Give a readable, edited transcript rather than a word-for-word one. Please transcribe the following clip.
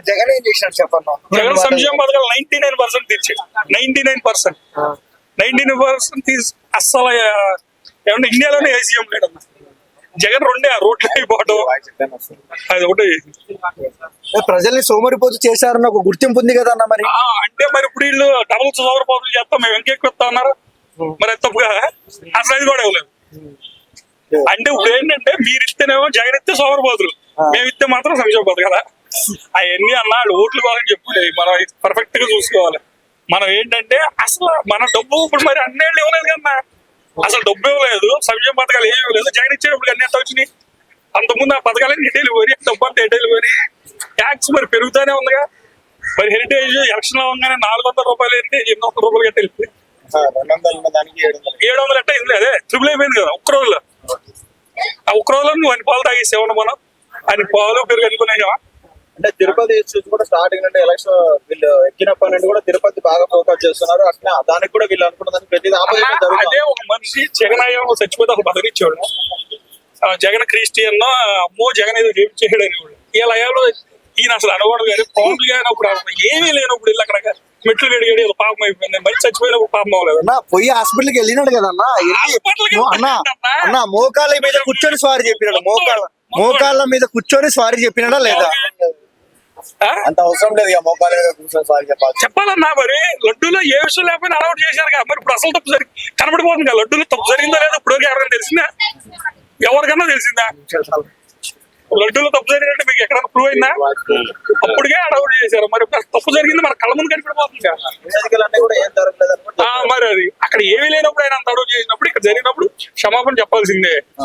జగన్ ఏం చేసినాడు చెప్పన్నా? జగన్ సంక్షేమ పథకాలు 99% తీర్చాడు. 99% తీసి అస్సలు ఏమన్నా ఇండియాలోనే ఏసీఎం లేడన్న. జగన్ రెండే ఆ రోడ్లు అయిపోవడం అది ఒకటి. ప్రజల్ని సోమరిపోతు చేశారన్న ఒక గుర్తింపు ఉంది కదా అన్న. మరి అంటే మరి ఇప్పుడు వీళ్ళు డబుల్ సోమరిపోతులు చేస్తాం, మేము ఇంకెక్కువ ఇస్తా ఉన్నారు మరి తప్పుగా అసలు అది కూడా ఇవ్వలేదు. అంటే ఇప్పుడు ఏంటంటే మీరు ఇస్తేనేమో జగన్ ఇస్తే సోమరిపోతులు, మేము ఇస్తే మాత్రం సంక్షేమ పథకాల అవన్నీ అన్నాడు. ఓట్లు కావాలని చెప్పులే, మనం పర్ఫెక్ట్ గా చూసుకోవాలి. మనం ఏంటంటే అసలు మన డబ్బు ఇప్పుడు మరి అన్నేళ్ళు ఇవ్వలేదు కన్నా, అసలు డబ్బు ఇవ్వలేదు, సంక్షేమ పథకాలు ఏమి ఇవ్వలేదు. జగన్ ఇచ్చేటప్పుడు అన్ని ఎంత వచ్చినాయి? అంతకుముందు ఆ పథకాలన్నీ ఎటేలు పోయి, డబ్బు అంతా ఎటేలు పోయి, ట్యాక్స్ మరి పెరుగుతానే ఉందిగా. మరి హెరిటేజ్ ఎలక్షన్ లో ఉండగానే 400 రూపాయలు హెరిటేజ్ 800 రూపాయలు గట్ట వెళ్ళింది. 700 ఎట్ట అయింది, అదే ట్రిపుల్ అయిపోయింది కదా ఒక్క రోజులో. ఆ ఒక్క రోజులో నువ్వు అన్ని పాలు తాగేసేవన్నా మనం, అన్ని పాలు పెరుగు అనుకున్నావా? అంటే తిరుపతి కూడా స్టార్టింగ్ అంటే ఎలక్షన్ వీళ్ళు ఎక్కినప్పటి నుండి కూడా తిరుపతి బాగా ఫోకస్ చేస్తున్నారు. అట్లా దానికి కూడా వీళ్ళు అనుకున్నదాన్ని ప్రతి అదే ఒక మనిషి జగన్ అయ్యో చచ్చిపోతే అసలు బదిలిచ్చాడు. జగన్ క్రిస్టియన్ అమ్మో జగన్ ఏదో చేయడం అనేవాడు. ఇలా అయ్యాలో ఈయన అసలు అనవాడు కానీ పవన్లు కానప్పుడు ఏమీ లేనప్పుడు ఇల్లు అక్కడ మెట్లు గడిగాడు, ఏదో పాపం అయిపోయింది. మంచి చచ్చిపోయినప్పుడు పాపం అవ్వలేదు. పోయి హాస్పిటల్కి వెళ్ళినాడు కదన్నా. అన్న మోకాళ్ళ మీద కూర్చొని స్వారీ చెప్పినాడు. మోకాళ్ళ మీద కూర్చొని స్వారీ చెప్పినాడా లేదా? అంత అవసరం లేదు మోకాళ్ళ మీద కూర్చొని స్వారీ చెప్పాలన్నా. మరి లడ్డూలో ఏ విషయం లేకపోయినా అలవాటు చేశారు కదా. మరి ఇప్పుడు అసలు తప్పు కనబడిపోతుంది కదా, లడ్డూలో తప్పు జరిగిందో లేదో ఇప్పుడు ఎవరికైనా తెలిసిందా? ఎవరికన్నా తెలిసిందా? లడ్డూలో తప్పు జరిగినట్టు మీకు ఎక్కడ ప్రూవ్ అయిందా? అప్పటికే అడవుడు చేశారు. మరి తప్పు జరిగింది మన కళ్ళ ముందు కనిపెడిపోతుంది. మరి అది అక్కడ ఏమీ లేనప్పుడు ఆయన అంత అడవు చేసినప్పుడు ఇక్కడ జరిగినప్పుడు క్షమాపణ చెప్పాల్సిందే.